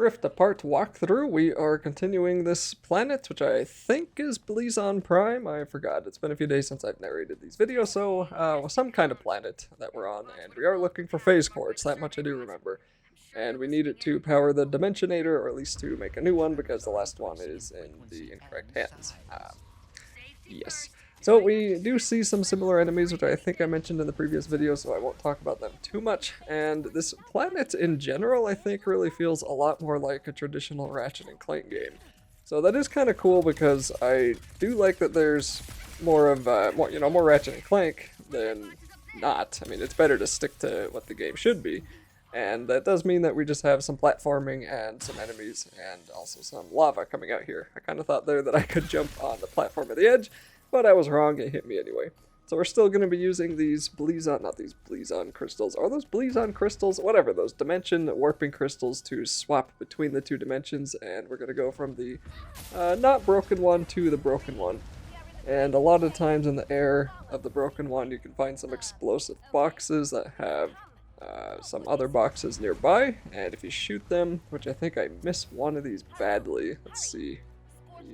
Rift Apart walkthrough. We are continuing this planet, which I think is Blizar Prime. I forgot. It's been a few days since I've narrated these videos, so some kind of planet that we're on, and we are looking for phase quartz. That much I do remember. And we need it to power the Dimensionator, or at least to make a new one, because the last one is in the incorrect hands. Yes. So we do see some similar enemies, which I think I mentioned in the previous video, so I won't talk about them too much. And this planet in general, I think, really feels a lot more like a traditional Ratchet and Clank game. So that is kind of cool because I do like that there's more of, more Ratchet and Clank than not. I mean, it's better to stick to what the game should be. And that does mean that we just have some platforming and some enemies and also some lava coming out here. I kind of thought there that I could jump on the platform at the edge, but I was wrong, it hit me anyway. So we're still going to be using these Blison crystals. Are those Blison crystals? Whatever, those dimension warping crystals to swap between the two dimensions. And we're going to go from the not broken one to the broken one. And a lot of times in the air of the broken one, you can find some explosive boxes that have some other boxes nearby. And if you shoot them, which I think I missed one of these badly. Let's see.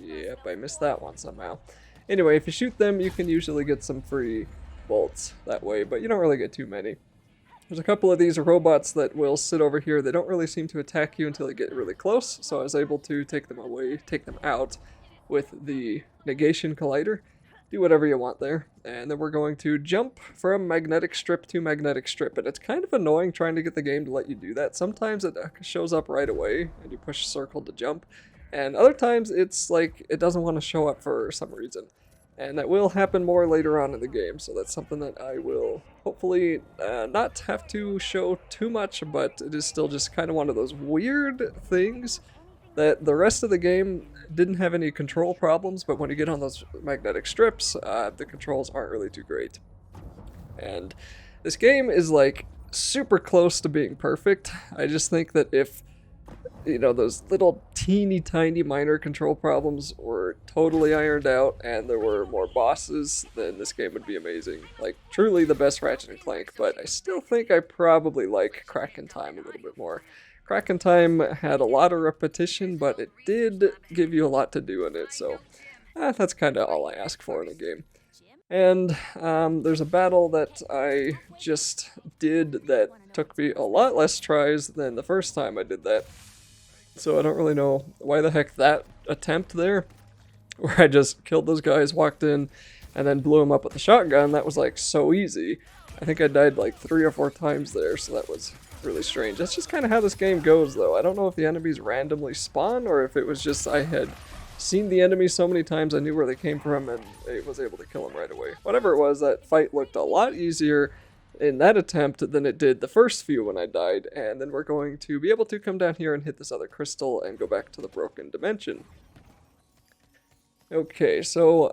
Yep, I missed that one somehow. Anyway, if you shoot them, you can usually get some free bolts that way, but you don't really get too many. There's a couple of these robots that will sit over here. They don't really seem to attack you until you get really close, so I was able to take them out with the negation collider. Do whatever you want there. And then we're going to jump from magnetic strip to magnetic strip, and it's kind of annoying trying to get the game to let you do that. Sometimes it shows up right away, and you push circle to jump. And other times it's like it doesn't want to show up for some reason. And that will happen more later on in the game, so that's something that I will hopefully not have to show too much, but it is still just kind of one of those weird things that the rest of the game didn't have any control problems, but when you get on those magnetic strips, the controls aren't really too great. And this game is like super close to being perfect. I just think that if those little teeny tiny minor control problems were totally ironed out and there were more bosses, then this game would be amazing. Like, truly the best Ratchet and Clank, but I still think I probably like Crack in Time a little bit more. Crack in Time had a lot of repetition, but it did give you a lot to do in it, so that's kind of all I ask for in a game. And there's a battle that I just did that took me a lot less tries than the first time I did that. So I don't really know why the heck that attempt there, where I just killed those guys, walked in, and then blew them up with the shotgun, that was like so easy. I think I died like 3 or 4 times there, so that was really strange. That's just kind of how this game goes, though. I don't know if the enemies randomly spawn, or if it was just I had seen the enemies so many times I knew where they came from and I was able to kill them right away. Whatever it was, that fight looked a lot easier in that attempt than it did the first few when I died, and then we're going to be able to come down here and hit this other crystal and go back to the broken dimension. Okay, so,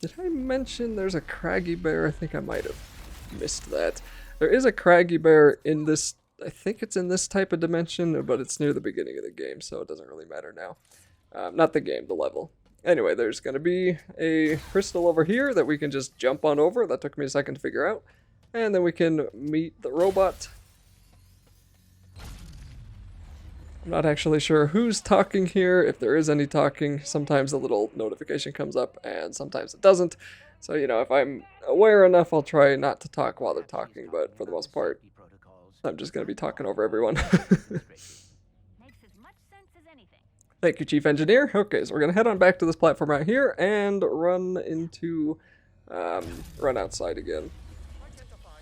did I mention there's a craggy bear? I think I might have missed that. There is a craggy bear in this, I think it's in this type of dimension, but it's near the beginning of the game, so it doesn't really matter now. Not the game, the level. Anyway, there's going to be a crystal over here that we can just jump on over. That took me a second to figure out. And then we can meet the robot. I'm not actually sure who's talking here, if there is any talking. Sometimes a little notification comes up and sometimes it doesn't. So, if I'm aware enough, I'll try not to talk while they're talking, but for the most part, I'm just going to be talking over everyone. Thank you, Chief Engineer. Okay, so we're going to head on back to this platform right here and run outside again.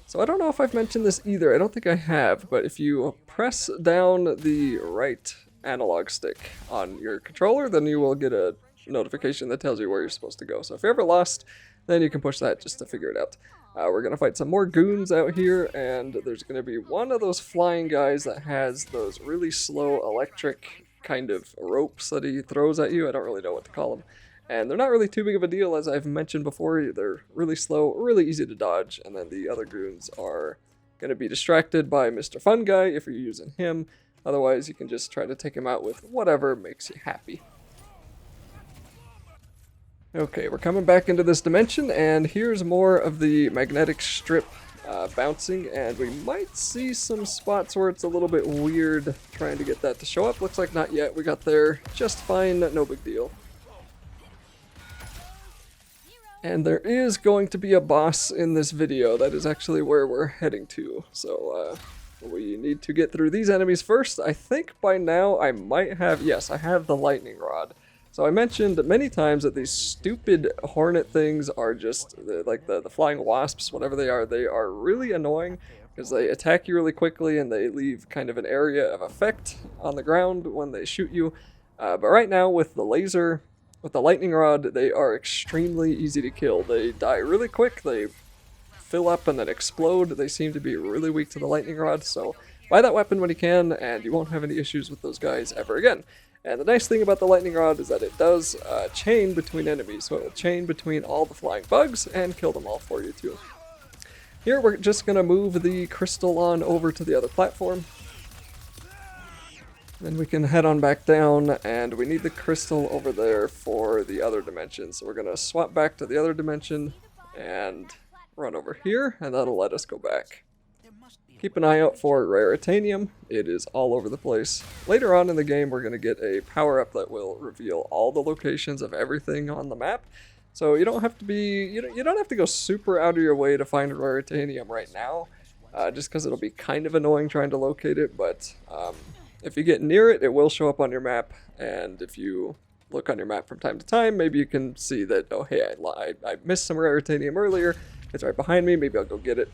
So I don't know if I've mentioned this either. I don't think I have, but if you press down the right analog stick on your controller, then you will get a notification that tells you where you're supposed to go. So if you're ever lost, then you can push that just to figure it out. We're going to fight some more goons out here, and there's going to be one of those flying guys that has those really slow electric kind of ropes that he throws at you. I don't really know what to call them. And they're not really too big of a deal, as I've mentioned before. They're really slow, really easy to dodge, and then the other goons are going to be distracted by Mr. Fun Guy if you're using him. Otherwise, you can just try to take him out with whatever makes you happy. Okay, we're coming back into this dimension, and here's more of the magnetic strip bouncing, and we might see some spots where it's a little bit weird trying to get that to show up. Looks like not yet. We got there just fine, no big deal. And there is going to be a boss in this video. That is actually where we're heading to. So we need to get through these enemies first. I think by now I might have, yes, I have the lightning rod. So I mentioned many times that these stupid hornet things are just like the flying wasps, whatever they are really annoying because they attack you really quickly and they leave kind of an area of effect on the ground when they shoot you. But right now with the laser, with the lightning rod, they are extremely easy to kill. They die really quick, they fill up and then explode. They seem to be really weak to the lightning rod, so buy that weapon when you can and you won't have any issues with those guys ever again. And the nice thing about the lightning rod is that it does chain between enemies, so it will chain between all the flying bugs and kill them all for you too. Here we're just going to move the crystal on over to the other platform. Then we can head on back down, and we need the crystal over there for the other dimension. So we're going to swap back to the other dimension and run over here, and that'll let us go back. Keep an eye out for raritanium. It is all over the place. Later on in the game, we're going to get a power-up that will reveal all the locations of everything on the map. So you don't have to be, you don't have to go super out of your way to find raritanium right now, just because it'll be kind of annoying trying to locate it. But if you get near it, it will show up on your map, and if you look on your map from time to time, maybe you can see that, oh hey, I missed some raritanium earlier. It's right behind me. Maybe I'll go get it.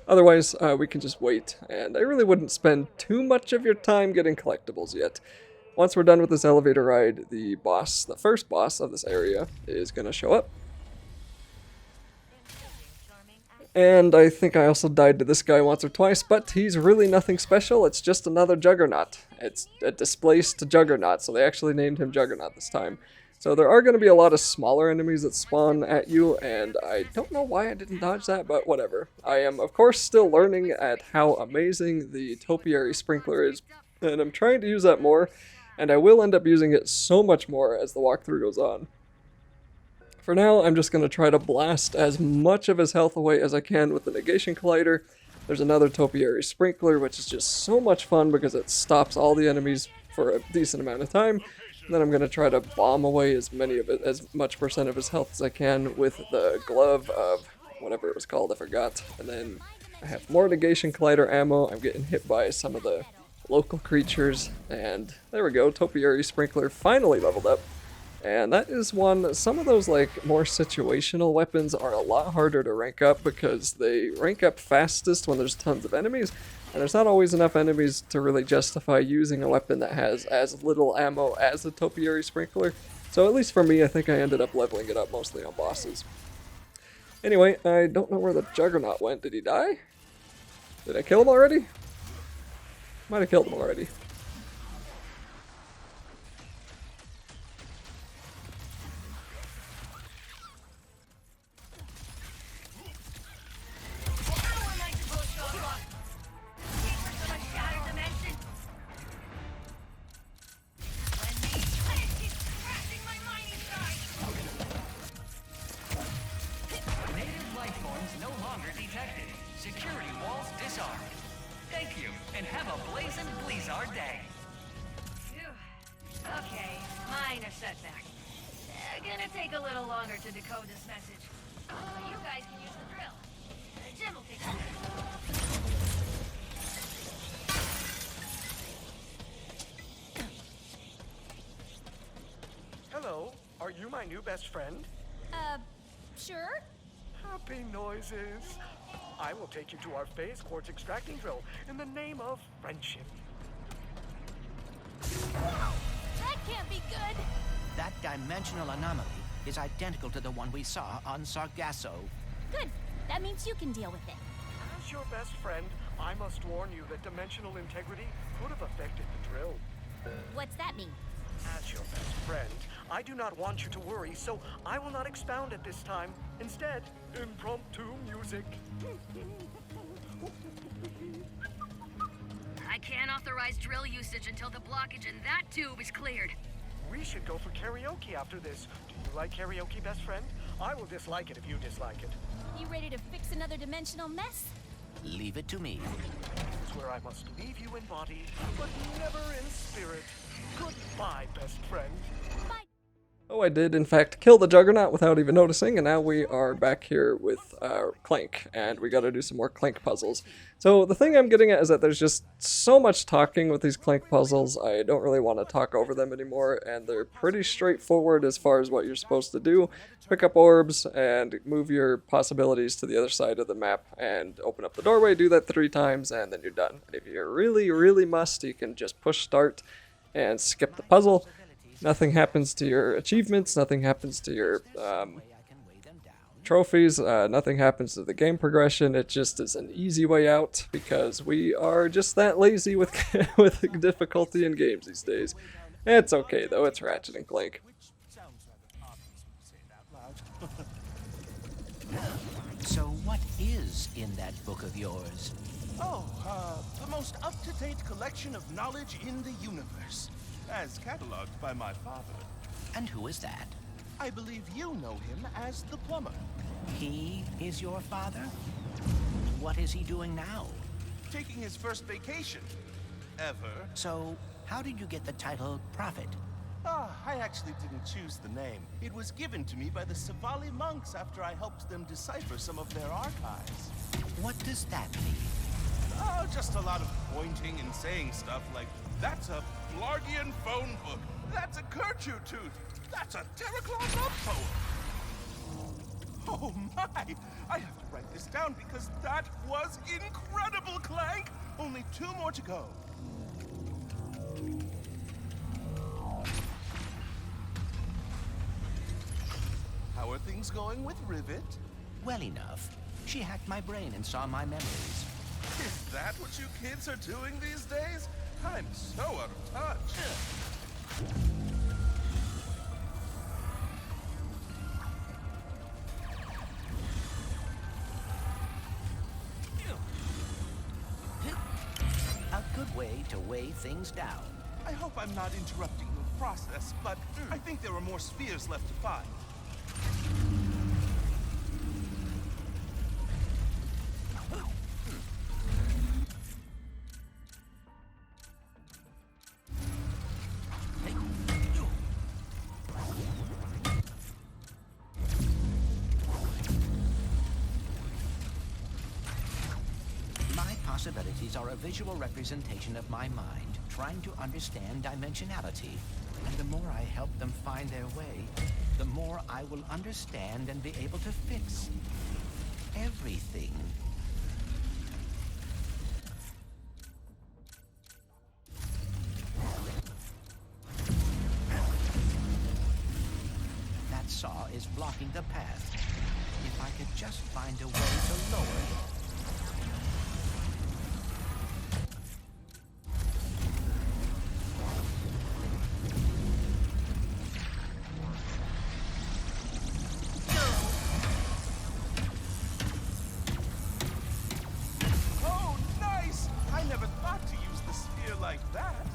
Otherwise, we can just wait, and I really wouldn't spend too much of your time getting collectibles yet. Once we're done with this elevator ride, the boss, the first boss of this area, is going to show up. And I think I also died to this guy once or twice, but he's really nothing special. It's just another Juggernaut. It's a displaced Juggernaut, so they actually named him Juggernaut this time. So there are going to be a lot of smaller enemies that spawn at you, and I don't know why I didn't dodge that, but whatever. I am, of course, still learning at how amazing the topiary sprinkler is, and I'm trying to use that more, and I will end up using it so much more as the walkthrough goes on. For now, I'm just going to try to blast as much of his health away as I can with the negation collider. There's another topiary sprinkler, which is just so much fun because it stops all the enemies for a decent amount of time. Then I'm going to try to bomb away as much percent of his health as I can with the glove of whatever it was called, I forgot. And then I have more negation collider ammo. I'm getting hit by some of the local creatures, and there we go, topiary sprinkler finally leveled up. And that is one, some of those like more situational weapons are a lot harder to rank up because they rank up fastest when there's tons of enemies. And there's not always enough enemies to really justify using a weapon that has as little ammo as the topiary sprinkler. So at least for me, I think I ended up leveling it up mostly on bosses. Anyway, I don't know where the Juggernaut went. Did he die? Did I kill him already? Might have killed him already. Security walls disarmed. Thank you, and have a blazing Blizar day. Phew. Okay, minor setback. Gonna take a little longer to decode this message. You guys can use the drill. Jim will take it. Hello, are you my new best friend? Sure? Happy noises. I will take you to our phase quartz extracting drill in the name of friendship. That can't be good. That dimensional anomaly is identical to the one we saw on Sargasso. Good. That means you can deal with it. As your best friend, I must warn you that dimensional integrity could have affected the drill. What's that mean? As your best friend, I do not want you to worry, so I will not expound at this time. Instead, impromptu music. I can't authorize drill usage until the blockage in that tube is cleared. We should go for karaoke after this. Do you like karaoke, best friend? I will dislike it if you dislike it. You ready to fix another dimensional mess? Leave it to me. It's where I must leave you in body, but never in spirit. Goodbye, best friend. Bye. Oh, I did in fact kill the Juggernaut without even noticing, and now we are back here with Clank, and we gotta do some more Clank puzzles. So the thing I'm getting at is that there's just so much talking with these Clank puzzles, I don't really want to talk over them anymore, and they're pretty straightforward as far as what you're supposed to do. Pick up orbs and move your possibilities to the other side of the map and open up the doorway, do that 3 times, and then you're done. And if you really must, you can just push start and skip the puzzle. Nothing happens to your achievements, nothing happens to your trophies, nothing happens to the game progression. It just is an easy way out because we are just that lazy with with difficulty in games these days. It's okay though, it's Ratchet and Clank. So what is in that book of yours? Oh, the most up-to-date collection of knowledge in the universe, as cataloged by my father. And who is that? I believe you know him as the plumber. He is your father? What is he doing now? Taking his first vacation. Ever. So, how did you get the title Prophet? I actually didn't choose the name. It was given to me by the Savali monks after I helped them decipher some of their archives. What does that mean? Oh, just a lot of pointing and saying stuff like, that's a Blargian phone book, that's a Kerchu tooth, that's a Terraclaw love poem. Oh my! I have to write this down because that was incredible, Clank! Only 2 more to go. How are things going with Rivet? Well enough. She hacked my brain and saw my memories. Is that what you kids are doing these days? I'm so out of touch. A good way to weigh things down. I hope I'm not interrupting your process, but I think there are more spheres left to find. My possibilities are a visual representation of my mind, trying to understand dimensionality. And the more I help them find their way, the more I will understand and be able to fix everything. That saw is blocking the path. If I could just find a way to lower it. Oh, nice! I never thought to use the sphere like that.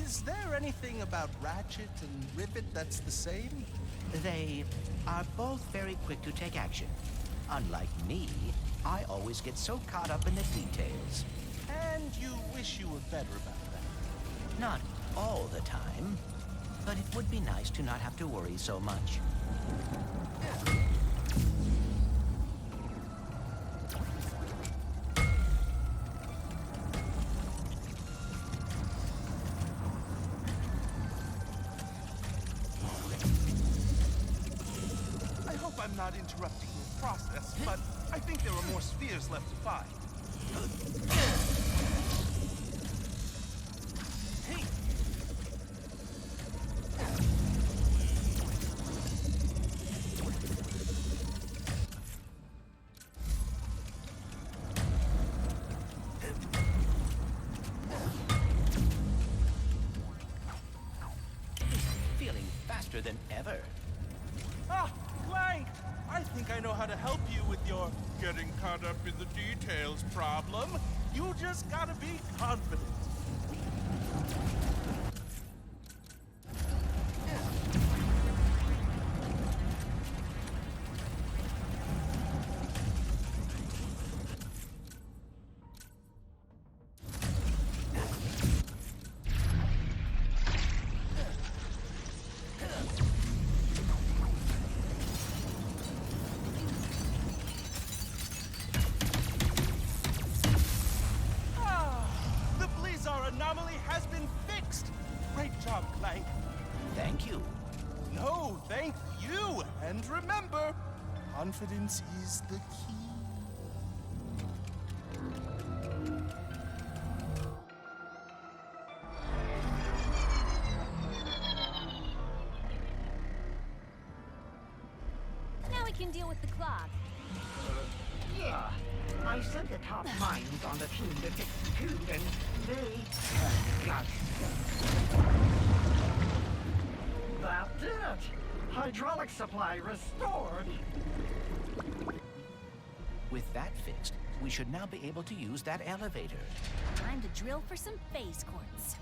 Is there anything about Ratchet and Rivet that's the same? They are both very quick to take action. Unlike me, I always get so caught up in the details. And you wish you were better about that. Not all the time, but it would be nice to not have to worry so much. I hope I'm not interrupting your process, but I think there are more spheres left to find. Feeling faster than ever. Ah, Clank! I think I know how to help you with your getting caught up in the details problem. You just gotta be confident. The Blizar anomaly has been fixed! Great job, Clank. Thank you. No, thank you! And remember, confidence is the key. Now we can deal with the clog. Yeah. I sent the top minds on the team to fix the tube, and they got That's it. Hydraulic supply restored. With that fixed, we should now be able to use that elevator. Time to drill for some phase quartz.